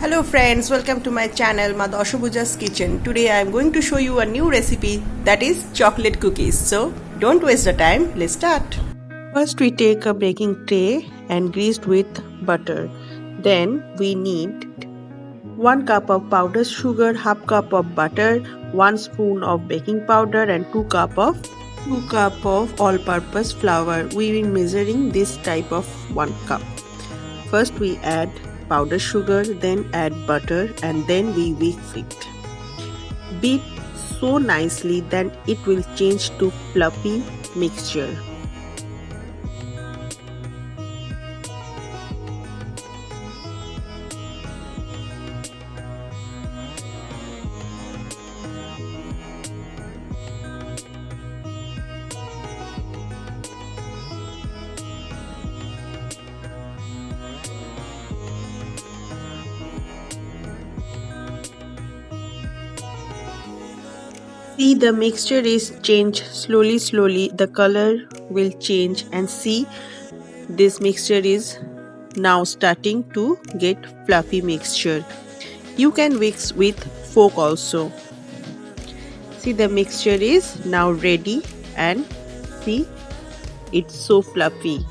Hello friends, welcome to my channel Madashubuja's Kitchen. Today I am going to show you a new recipe that is chocolate cookies. So don't waste the time, let's start. First we take a baking tray and greased with butter. Then we need 1 cup of powdered sugar, half cup of butter, 1 spoon of baking powder and 2 cup of all-purpose flour. We will be measuring this type of 1 cup. First we add powdered sugar, then add butter and then we whisk it. Beat so nicely that it will change to fluffy mixture. See, the mixture is changed slowly, the color will change, and see, this mixture is now starting to get fluffy mixture. You can mix with fork also. See, the mixture is now ready and see, it's so fluffy.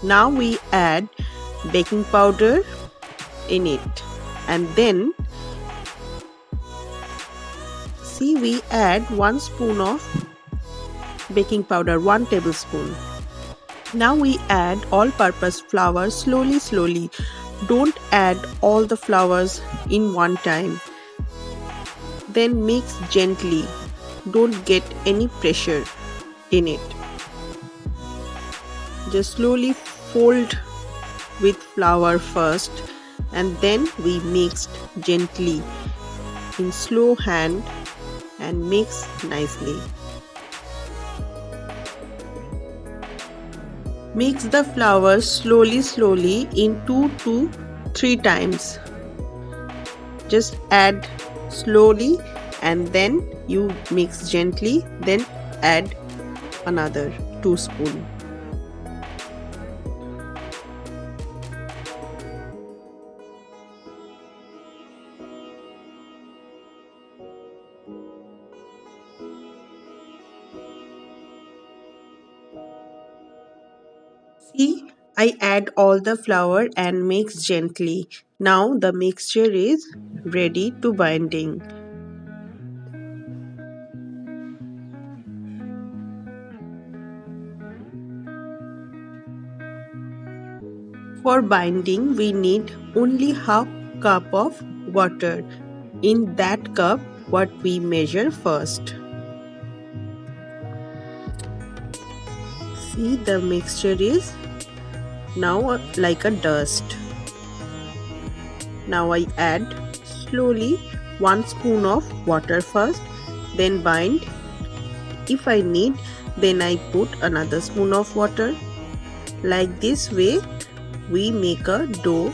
Now we add baking powder in it and then see, we add 1 spoon of baking powder, 1 tablespoon. Now we add all-purpose flour slowly. Don't add all the flours in one time. Then mix gently. Don't get any pressure in it. Just slowly fold with flour first and then we mixed gently in slow hand and mix nicely. Mix the flour slowly in 2 to 3 times. Just add slowly and then you mix gently, then add another 2 spoons. See, I add all the flour and mix gently. Now the mixture is ready to binding. For binding, we need only half cup of water. In that cup, what we measure first. See, the mixture is now like a dust. Now I add slowly 1 spoon of water first, then bind. If I need, then I put another spoon of water. Like this way, we make a dough.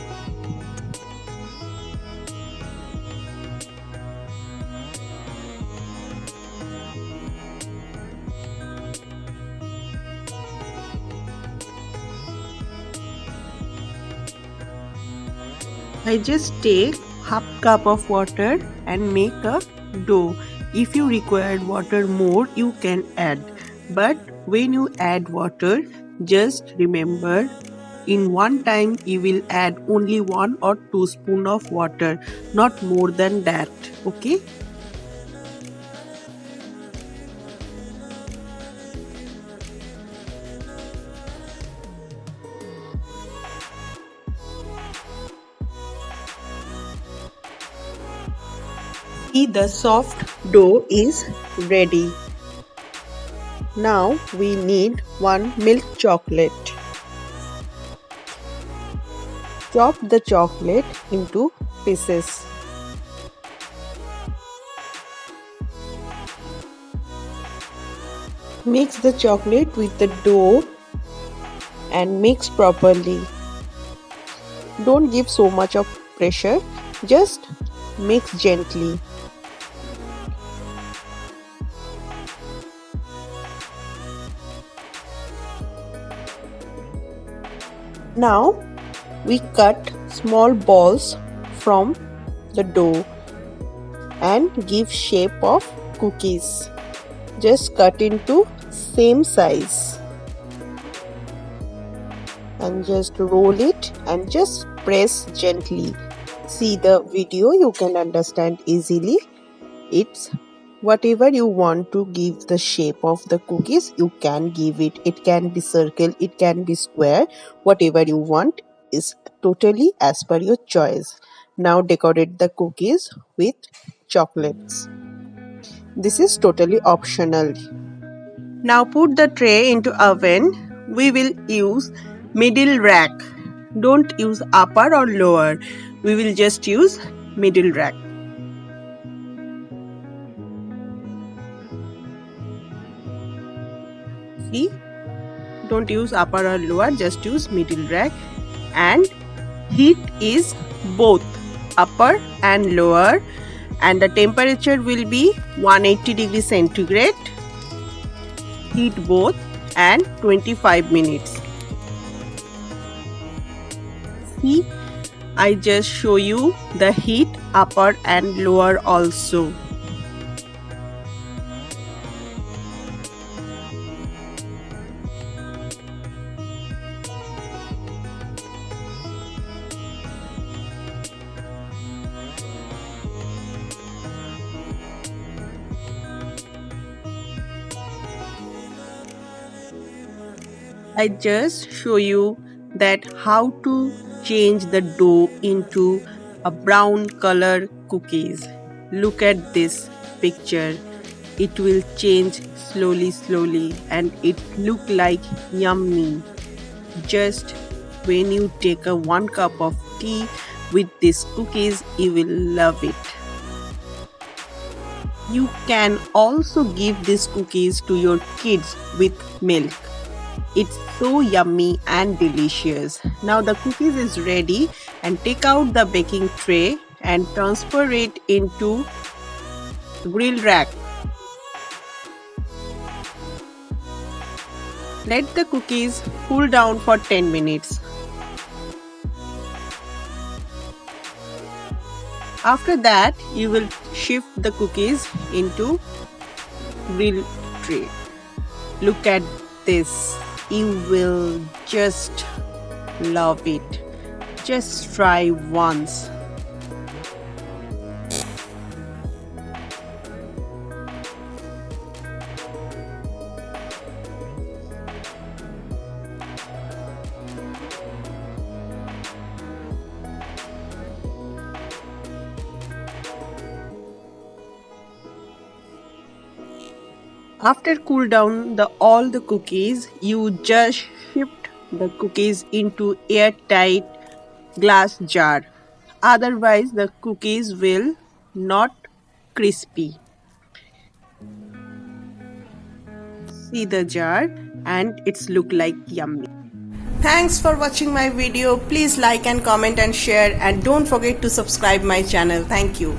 I just take half cup of water and make a dough. If you require water more, you can add. But when you add water, just remember in one time you will add only 1 or 2 spoon of water, not more than that. Okay? See, the soft dough is ready. Now we need 1 milk chocolate. Chop the chocolate into pieces. Mix the chocolate with the dough and mix properly. Don't give so much of pressure, just mix gently. Now we cut small balls from the dough and give shape of cookies. Just cut into same size and just roll it and just press gently. See the video, you can understand easily. It's whatever you want to give the shape of the cookies, you can give it. It can be circle, it can be square, whatever you want is totally as per your choice. Now decorate the cookies with chocolates. This is totally optional. Now put the tray into oven. We will use middle rack. Don't use upper or lower. We will just use middle rack. See? Don't use upper or lower, just use middle rack. And heat is both upper and lower, and the temperature will be 180 degrees centigrade. Heat both and 25 minutes. See, I just show you the heat upper and lower also. I just show you that how to change the dough into a brown color cookies. Look at this picture. It will change slowly and it look like yummy. Just when you take a 1 cup of tea with these cookies, you will love it. You can also give these cookies to your kids with milk. It's so yummy and delicious. Now the cookies is ready, and take out the baking tray and transfer it into grill rack. Let the cookies cool down for 10 minutes. After that, you will shift the cookies into grill tray. Look at this. You will just love it. Just try once. After cool down all the cookies, you just shift the cookies into airtight glass jar. Otherwise, the cookies will not crispy. See the jar, and it's look like yummy. Thanks for watching my video. Please like and comment and share, and don't forget to subscribe my channel. Thank you.